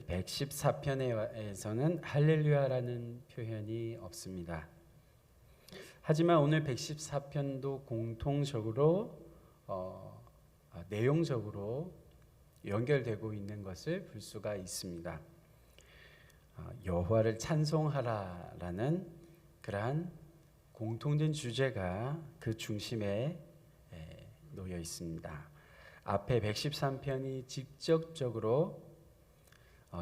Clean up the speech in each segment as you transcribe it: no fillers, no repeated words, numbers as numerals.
114편에서는 할렐루야라는 표현이 없습니다. 하지만 오늘 114편도 공통적으로 내용적으로 연결되고 있는 것을 볼 수가 있습니다. 여호와를 찬송하라라는 그러한 공통된 주제가 그 중심에 놓여 있습니다. 앞에 113편이 직접적으로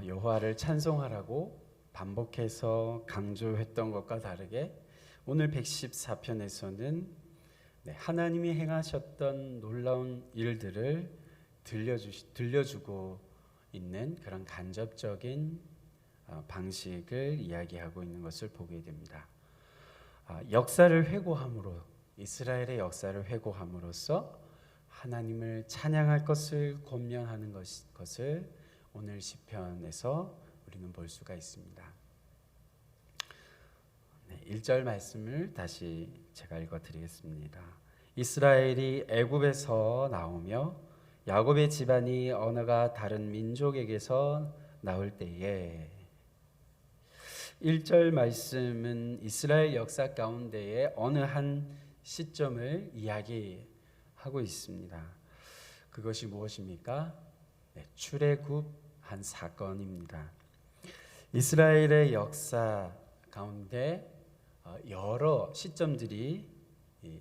여호와를 찬송하라고 반복해서 강조했던 것과 다르게 오늘 114편에서는 하나님이 행하셨던 놀라운 일들을 들려주고 있는 그런 간접적인 방식을 이야기하고 있는 것을 보게 됩니다. 역사를 회고함으로, 이스라엘의 역사를 회고함으로써 하나님을 찬양할 것을 권면하는 것을 오늘 시편에서 우리는 볼 수가 있습니다. 1절 말씀을 다시 제가 읽어드리겠습니다. 이스라엘이 애굽에서 나오며 야곱의 집안이 언어가 다른 민족에게서 나올 때에, 1절 말씀은 이스라엘 역사 가운데의 어느 한 시점을 이야기하고 있습니다. 그것이 무엇입니까? 출애굽한 사건입니다. 이스라엘의 역사 가운데 여러 시점들이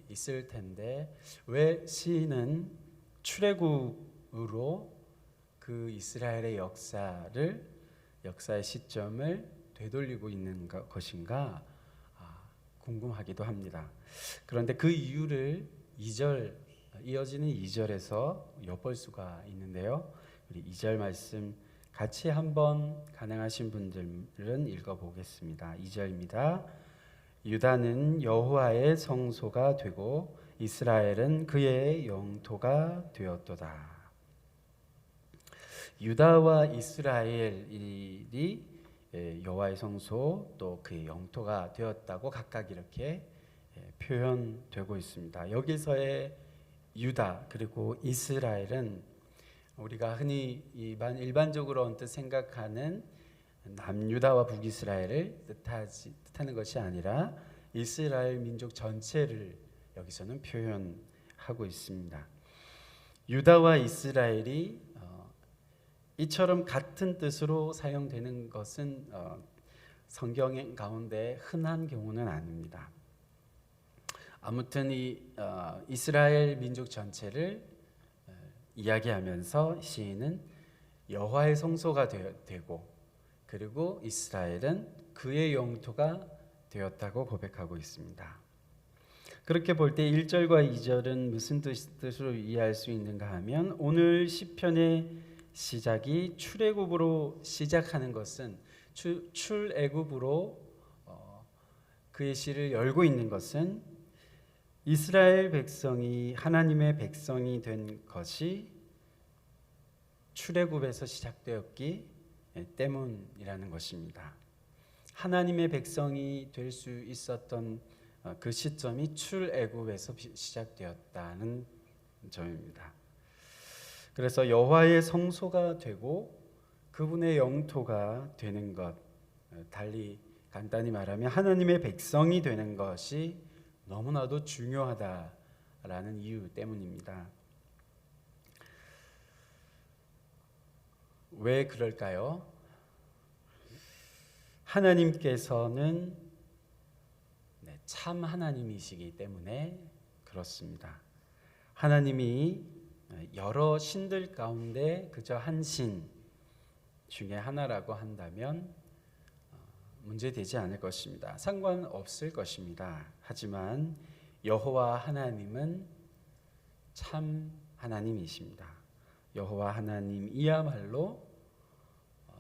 있을 텐데 왜 시인은 출애굽으로 그 이스라엘의 역사의 시점을 되돌리고 있는 것인가 궁금하기도 합니다. 그런데 그 이유를 이어지는 2절에서 엿볼 수가 있는데요. 우리 2절 말씀 같이 한번 가능하신 분들은 읽어보겠습니다. 2절입니다. 유다는 여호와의 성소가 되고 이스라엘은 그의 영토가 되었도다. 유다와 이스라엘이 여호와의 성소 또 그의 영토가 되었다고 각각 이렇게 표현되고 있습니다. 여기서의 유다 그리고 이스라엘은 우리가 흔히 일반적으로 언뜻 생각하는 남유다와 북이스라엘을 뜻하는 것이 아니라 이스라엘 민족 전체를 여기서는 표현하고 있습니다. 유다와 이스라엘이 이처럼 같은 뜻으로 사용되는 것은 성경 가운데 흔한 경우는 아닙니다. 아무튼 이스라엘 민족 전체를 이야기하면서 시인은 여호와의 성소가 되고 그리고 이스라엘은 그의 영토가 되었다고 고백하고 있습니다. 그렇게 볼 때 1절과 2절은 무슨 뜻으로 이해할 수 있는가 하면 오늘 시편의 시작이 출애굽으로 시작하는 것은 출애굽으로 그의 시를 열고 있는 것은 이스라엘 백성이 하나님의 백성이 된 것이 출애굽에서 시작되었기 때문이라는 것입니다. 하나님의 백성이 될 수 있었던 그 시점이 출애굽에서 시작되었다는 점입니다. 그래서 여호와의 성소가 되고 그분의 영토가 되는 것, 달리 간단히 말하면 하나님의 백성이 되는 것이 너무나도 중요하다라는 이유 때문입니다. 왜 그럴까요? 하나님께서는 참 하나님이시기 때문에 그렇습니다. 하나님이 여러 신들 가운데 그저 한 신 중에 하나라고 한다면 문제되지 않을 것입니다. 상관없을 것입니다. 하지만 여호와 하나님은 참 하나님이십니다. 여호와 하나님이야말로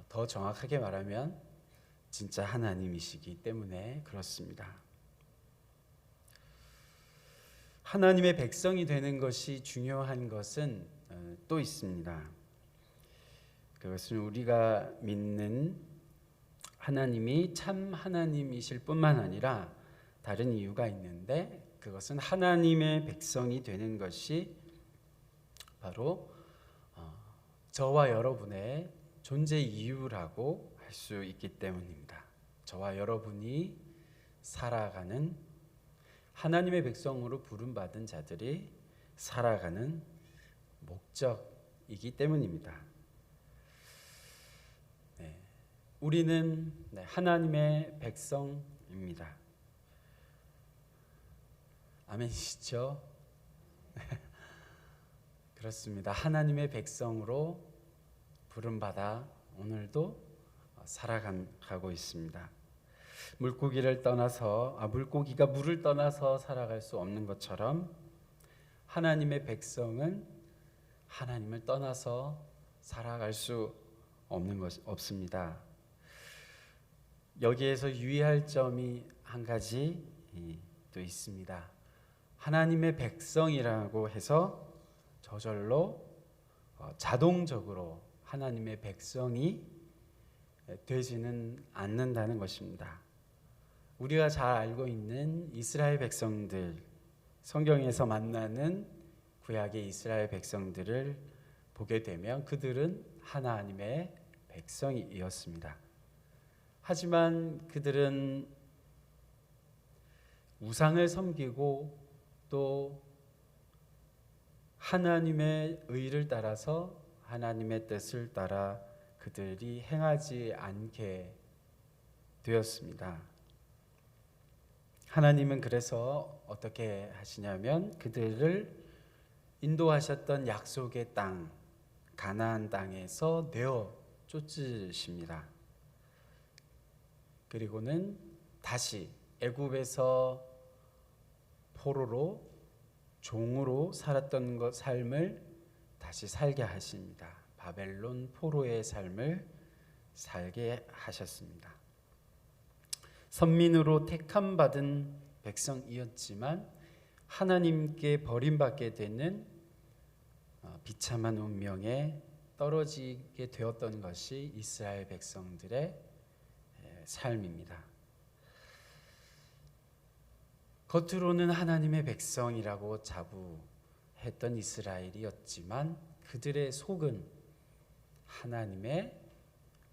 더 정확하게 말하면 진짜 하나님이시기 때문에 그렇습니다. 하나님의 백성이 되는 것이 중요한 것은 또 있습니다. 그것은 우리가 믿는 하나님이 참 하나님이실 뿐만 아니라 다른 이유가 있는데 그것은 하나님의 백성이 되는 것이 바로 저와 여러분의 존재 이유라고 할 수 있기 때문입니다. 저와 여러분이 살아가는 하나님의 백성으로 부름받은 자들이 살아가는 목적이기 때문입니다. 우리는 하나님의 백성입니다. 아멘이시죠? 그렇습니다. 하나님의 백성으로 부름받아 오늘도 살아가고 있습니다. 물고기가 물을 떠나서 살아갈 수 없는 것처럼 하나님의 백성은 하나님을 떠나서 살아갈 수 없습니다. 여기에서 유의할 점이 한 가지 또 있습니다. 하나님의 백성이라고 해서 저절로 자동적으로 하나님의 백성이 되지는 않는다는 것입니다. 우리가 잘 알고 있는 이스라엘 백성들, 성경에서 만나는 구약의 이스라엘 백성들을 보게 되면 그들은 하나님의 백성이었습니다. 하지만 그들은 우상을 섬기고 또 하나님의 의를 따라서 하나님의 뜻을 따라 그들이 행하지 않게 되었습니다. 하나님은 그래서 어떻게 하시냐면 그들을 인도하셨던 약속의 땅, 가나안 땅에서 내어 쫓으십니다. 그리고는 다시 애굽에서 포로로 종으로 살았던 삶을 다시 살게 하십니다. 바벨론 포로의 삶을 살게 하셨습니다. 선민으로 택함 받은 백성이었지만 하나님께 버림받게 되는 비참한 운명에 떨어지게 되었던 것이 이스라엘 백성들의 삶입니다. 겉으로는 하나님의 백성이라고 자부했던 이스라엘이었지만 그들의 속은 하나님의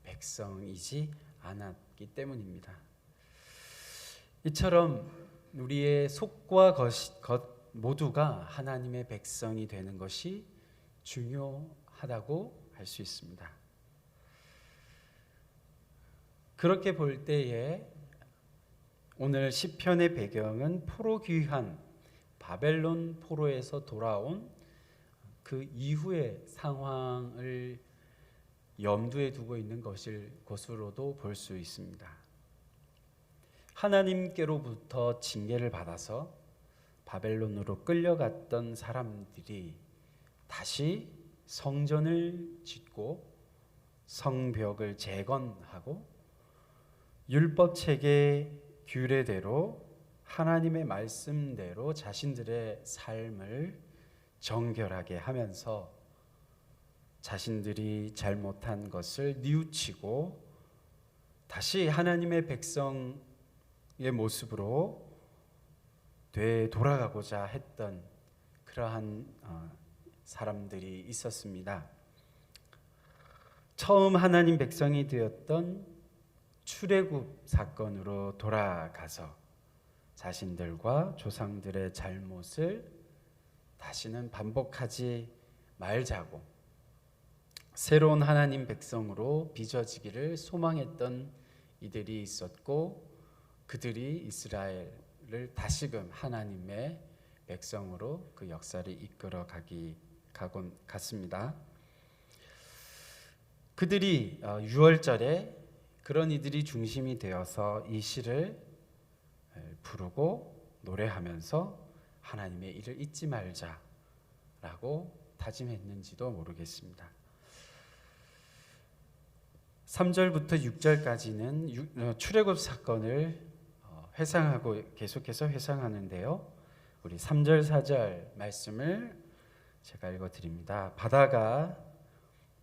백성이지 않았기 때문입니다. 이처럼 우리의 속과 겉 모두가 하나님의 백성이 되는 것이 중요하다고 할 수 있습니다. 그렇게 볼 때에 오늘 시편의 배경은 포로 귀환, 바벨론 포로에서 돌아온 그 이후의 상황을 염두에 두고 있는 것으로도 볼 수 있습니다. 하나님께로부터 징계를 받아서 바벨론으로 끌려갔던 사람들이 다시 성전을 짓고 성벽을 재건하고 율법 체계 규례대로 하나님의 말씀대로 자신들의 삶을 정결하게 하면서 자신들이 잘못한 것을 뉘우치고 다시 하나님의 백성의 모습으로 되돌아가고자 했던 그러한 사람들이 있었습니다. 처음 하나님 백성이 되었던 출애굽 사건으로 돌아가서 자신들과 조상들의 잘못을 다시는 반복하지 말자고 새로운 하나님 백성으로 빚어지기를 소망했던 이들이 있었고 그들이 이스라엘을 다시금 하나님의 백성으로 그 역사를 이끌어 갔습니다. 그들이 6월절에 그런 이들이 중심이 되어서 이 시를 부르고 노래하면서 하나님의 일을 잊지 말자라고 다짐했는지도 모르겠습니다. 3절부터 6절까지는 출애굽 사건을 계속해서 회상하는데요. 우리 3절 4절 말씀을 제가 읽어드립니다. 바다가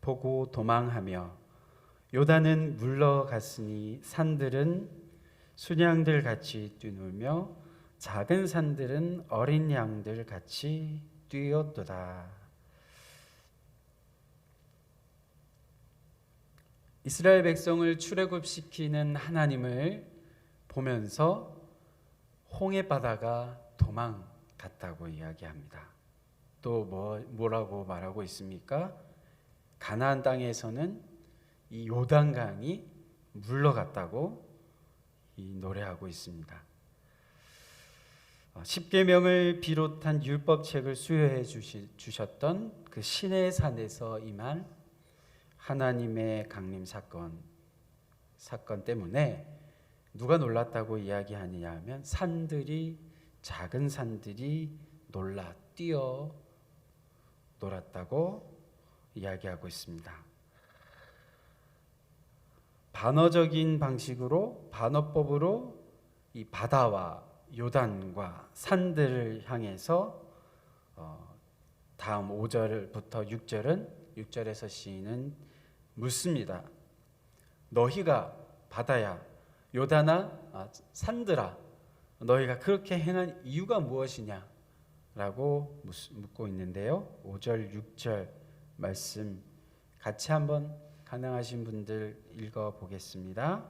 보고 도망하며 요단은 물러갔으니 산들은 순양들 같이 뛰놀며 작은 산들은 어린 양들 같이 뛰었도다. 이스라엘 백성을 출애굽시키는 하나님을 보면서 홍해 바다가 도망갔다고 이야기합니다. 또 뭐라고 말하고 있습니까? 가나안 땅에서는 이 요단강이 물러갔다고 노래하고 있습니다. 십계명을 비롯한 율법책을 수여해 주셨던 그 시내 산에서 임한 하나님의 강림 사건 때문에 누가 놀랐다고 이야기하느냐 하면 작은 산들이 놀라 뛰어 놀았다고 이야기하고 있습니다. 반어적인 방식으로 반어법으로 이 바다와 요단과 산들을 향해서 다음 5절부터 6절에서 시인은 묻습니다. 너희가 바다야 요단아 산들아 너희가 그렇게 행한 이유가 무엇이냐 라고 묻고 있는데요. 5절 6절 말씀 같이 한번 가능하신 분들 읽어보겠습니다.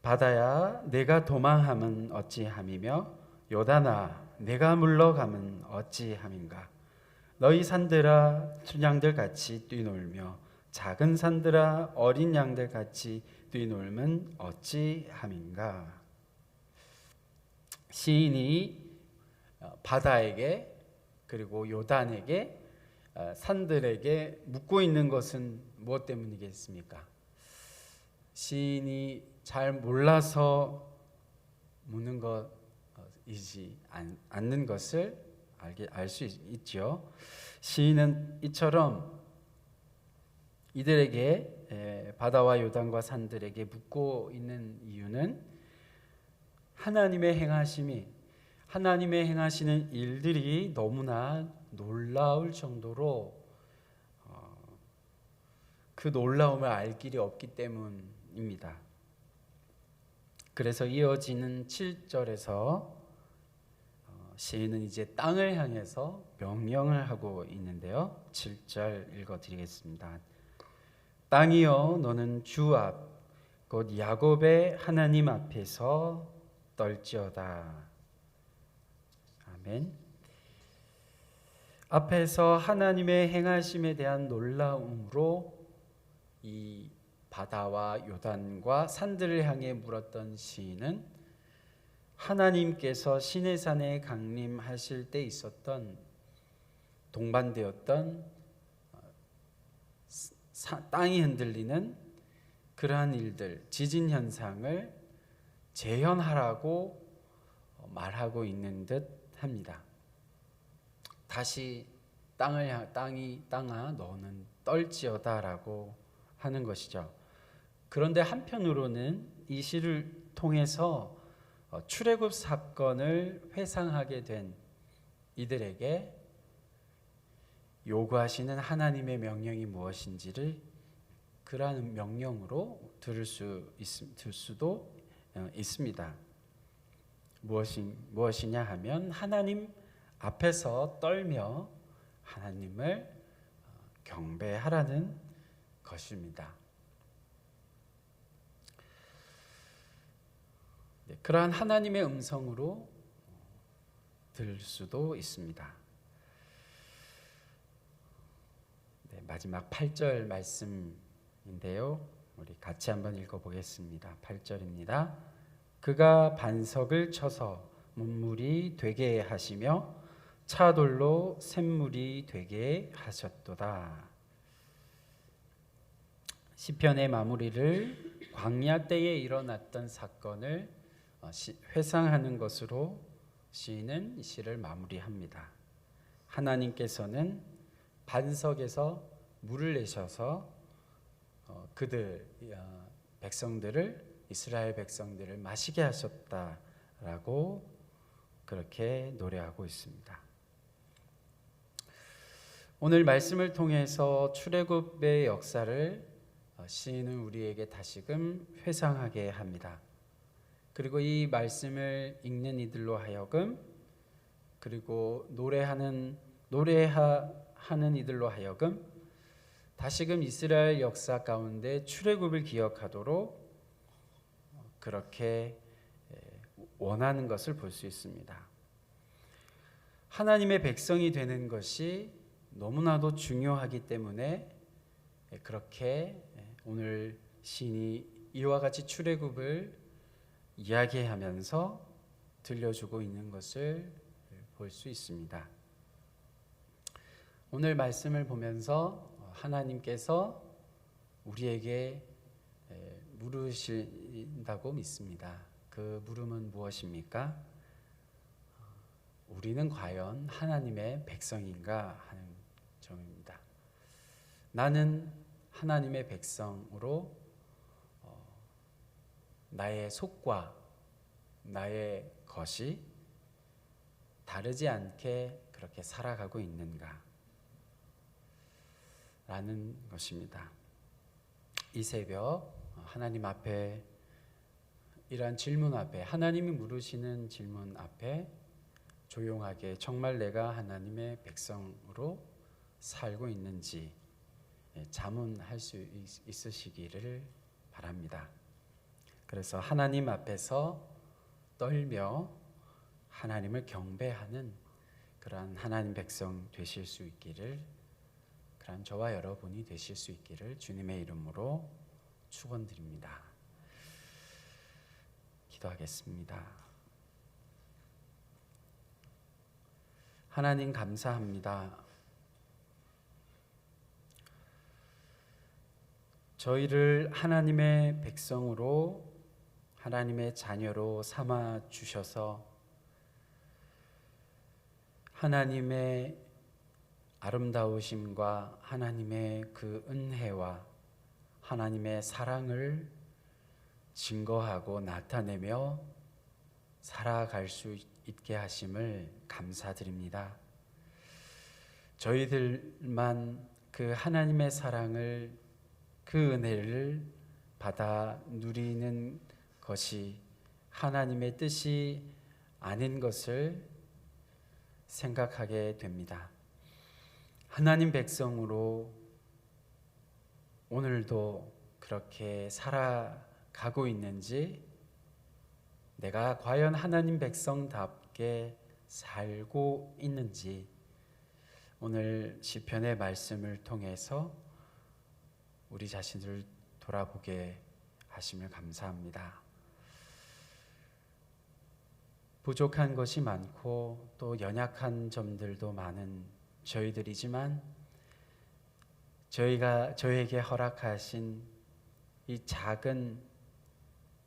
바다야 내가 도망함은 어찌함이며 요단아 내가 물러감은 어찌함인가. 너희 산들아 춘향들 같이 뛰놀며 작은 산들아 어린 양들 같이 뛰놀면 어찌함인가. 시인이 바다에게 그리고 요단에게 산들에게 묻고 있는 것은 무엇 때문이겠습니까? 시인이 잘 몰라서 묻는 것이지 않는 것을 알 수 있죠. 시인은 이처럼 이들에게 바다와 요단과 산들에게 묻고 있는 이유는 하나님의 행하시는 일들이 너무나 놀라울 정도로 그 놀라움을 알 길이 없기 때문입니다. 그래서 이어지는 7절에서 시인은 이제 땅을 향해서 명령을 하고 있는데요. 7절 읽어드리겠습니다. 땅이여 너는 주 앞 곧 야곱의 하나님 앞에서 떨지어다. 아멘. 앞에서 하나님의 행하심에 대한 놀라움으로 이 바다와 요단과 산들을 향해 물었던 시인은 하나님께서 시내산에 강림하실 때 있었던 동반되었던 땅이 흔들리는 그러한 일들, 지진 현상을 재현하라고 말하고 있는 듯 합니다. 다시 땅아 너는 떨지어다라고 하는 것이죠. 그런데 한편으로는 이 시를 통해서 출애굽 사건을 회상하게 된 이들에게 요구하시는 하나님의 명령이 무엇인지를 그러한 명령으로 들을 수도 있습니다. 무엇이냐 하면 하나님 앞에서 떨며 하나님을 경배하라는 것입니다. 그러한 하나님의 음성으로 들을 수도 있습니다. 마지막 8절 말씀인데요. 우리 같이 한번 읽어보겠습니다. 8절입니다. 그가 반석을 쳐서 문물이 되게 하시며 차돌로 샘물이 되게 하셨도다. 시편의 마무리를 광야 때에 일어났던 사건을 회상하는 것으로 시인은 이 시를 마무리합니다. 하나님께서는 반석에서 물을 내셔서 이스라엘 백성들을 마시게 하셨다라고 그렇게 노래하고 있습니다. 오늘 말씀을 통해서 출애굽의 역사를 시인은 우리에게 다시금 회상하게 합니다. 그리고 이 말씀을 읽는 이들로 하여금 그리고 노래하는 이들로 하여금 다시금 이스라엘 역사 가운데 출애굽을 기억하도록 그렇게 원하는 것을 볼 수 있습니다. 하나님의 백성이 되는 것이 너무나도 중요하기 때문에 그렇게 오늘 시인이 이와 같이 출애굽을 이야기하면서 들려주고 있는 것을 볼 수 있습니다. 오늘 말씀을 보면서 하나님께서 우리에게 물으신다고 믿습니다. 그 물음은 무엇입니까? 우리는 과연 하나님의 백성인가 하는 점입니다. 나는 하나님의 백성으로 나의 속과 나의 것이 다르지 않게 그렇게 살아가고 있는가 라는 것입니다. 이 새벽 하나님 앞에 이러한 질문 앞에 하나님이 물으시는 질문 앞에 조용하게 정말 내가 하나님의 백성으로 살고 있는지 자문할 수 있으시기를 바랍니다. 그래서 하나님 앞에서 떨며 하나님을 경배하는 그러한 하나님 백성 되실 수 있기를, 그러한 저와 여러분이 되실 수 있기를 주님의 이름으로 축원드립니다. 기도하겠습니다. 하나님 감사합니다. 저희를 하나님의 백성으로 하나님의 자녀로 삼아 주셔서 하나님의 아름다우심과 하나님의 그 은혜와 하나님의 사랑을 증거하고 나타내며 살아갈 수 있게 하심을 감사드립니다. 저희들만 그 하나님의 사랑을, 그 은혜를 받아 누리는 것이 하나님의 뜻이 아닌 것을 생각하게 됩니다. 하나님 백성으로 오늘도 그렇게 살아가고 있는지, 내가 과연 하나님 백성답게 살고 있는지 오늘 시편의 말씀을 통해서 우리 자신을 돌아보게 하심을 감사합니다. 부족한 것이 많고 또 연약한 점들도 많은 저희들이지만 저에게 허락하신 이 작은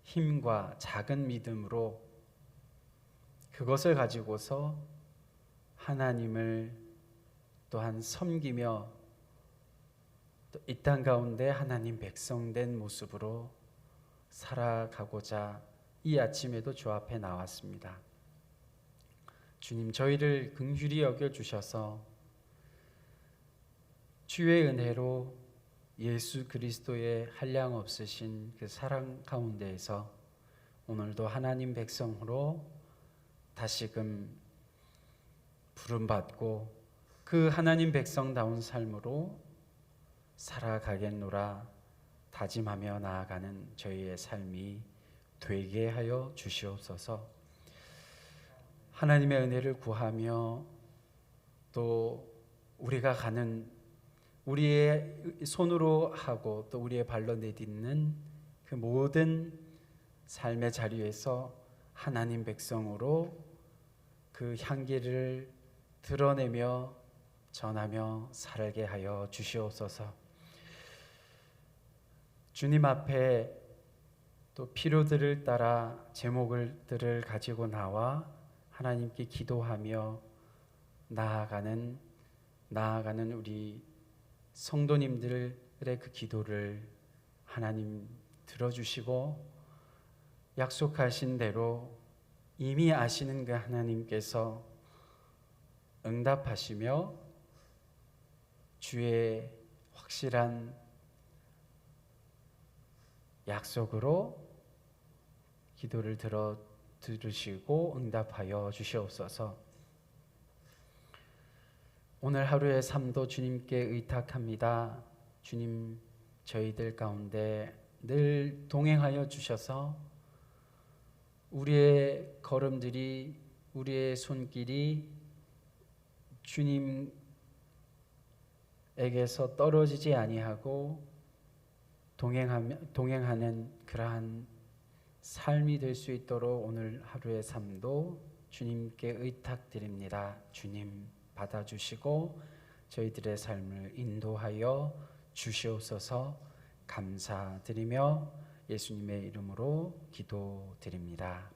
힘과 작은 믿음으로 그것을 가지고서 하나님을 또한 섬기며 또 이 땅 가운데 하나님 백성된 모습으로 살아가고자 이 아침에도 주 앞에 나왔습니다. 주님, 저희를 긍휼히 여겨주셔서 주의 은혜로 예수 그리스도의 한량없으신 그 사랑 가운데에서 오늘도 하나님 백성으로 다시금 부름받고 그 하나님 백성다운 삶으로 살아가겠노라 다짐하며 나아가는 저희의 삶이 되게 하여 주시옵소서. 하나님의 은혜를 구하며 또 우리가 가는 우리의 손으로 하고 또 우리의 발로 내딛는 그 모든 삶의 자리에서 하나님 백성으로 그 향기를 드러내며 전하며 살게 하여 주시옵소서. 주님 앞에 또 필요들을 따라 제목들을 가지고 나와 하나님께 기도하며 나아가는 우리 성도님들의 그 기도를 하나님 들어주시고 약속하신 대로 이미 아시는 그 하나님께서 응답하시며 주의 확실한 약속으로 기도를 들으시고 응답하여 주시옵소서. 오늘 하루의 삶도 주님께 의탁합니다. 주님, 저희들 가운데 늘 동행하여 주셔서 우리의 걸음들이, 우리의 손길이 주님에게서 떨어지지 아니하고 동행하는 그러한 삶이 될 수 있도록 오늘 하루의 삶도 주님께 의탁드립니다. 주님 받아주시고 저희들의 삶을 인도하여 주시옵소서. 감사드리며 예수님의 이름으로 기도드립니다.